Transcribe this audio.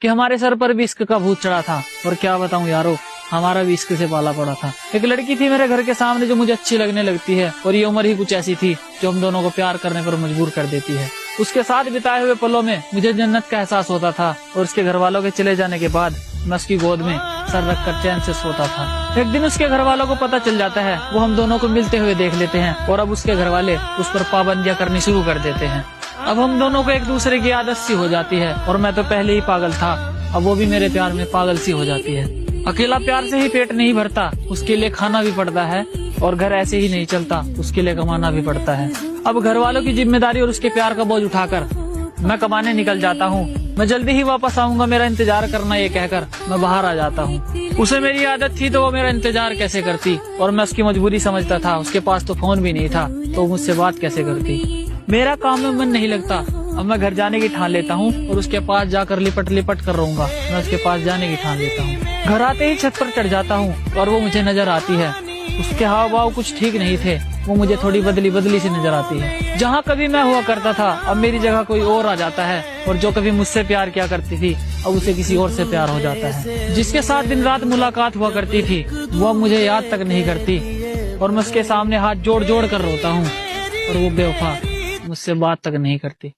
कि हमारे सर पर भी इश्क का भूत चढ़ा था। और क्या बताऊं यारो, हमारा भी इश्क से पाला पड़ा था। एक लड़की थी मेरे घर के सामने जो मुझे अच्छी लगने लगती है, और ये उम्र ही कुछ ऐसी थी जो हम दोनों को प्यार करने पर मजबूर कर देती है। उसके साथ बिताए हुए पलों में मुझे जन्नत का एहसास होता था, और उसके घर वालों के चले जाने के बाद मैं उसकी गोद में सर रखकर चैन से सोता था। एक दिन उसके घर वालों को पता चल जाता है, वो हम दोनों को मिलते हुए देख लेते हैं, और अब उसके घर वाले उस पर पाबंदियां करनी शुरू कर देते हैं। अब हम दोनों को एक दूसरे की आदत सी हो जाती है, और मैं तो पहले ही पागल था, अब वो भी मेरे प्यार में पागल सी हो जाती है। अकेला प्यार से ही पेट नहीं भरता, उसके लिए खाना भी पड़ता है, और घर ऐसे ही नहीं चलता, उसके लिए कमाना भी पड़ता है। अब घर वालों की जिम्मेदारी और उसके प्यार का बोझ उठाकर मैं कमाने निकल जाता हूँ। मैं जल्दी ही वापस आऊंगा, मेरा इंतजार करना, ये कहकर मैं बाहर आ जाता हूँ। उसे मेरी आदत थी तो वो मेरा इंतजार कैसे करती, और मैं उसकी मजबूरी समझता था। उसके पास तो फोन भी नहीं था, तो मुझसे बात कैसे करती। मेरा काम में मन नहीं लगता, अब मैं घर जाने की ठान लेता हूँ, और उसके पास जाकर लिपट लिपट कर रहूंगा। मैं उसके पास जाने की ठान लेता हूँ। घर आते ही छत पर चढ़ जाता हूँ, और वो मुझे नजर आती है। उसके हाव भाव कुछ ठीक नहीं थे, वो मुझे थोड़ी बदली बदली सी नजर आती है। जहाँ कभी मैं हुआ करता था, अब मेरी जगह कोई और आ जाता है, और जो कभी मुझसे प्यार किया करती थी, अब उसे किसी और से प्यार हो जाता है। जिसके साथ दिन रात मुलाकात हुआ करती थी, वो अब मुझे याद तक नहीं करती, और मैं उसके सामने हाथ जोड़ जोड़ कर रोता हूँ, और वो बेवफा मुझसे बात तक नहीं करती।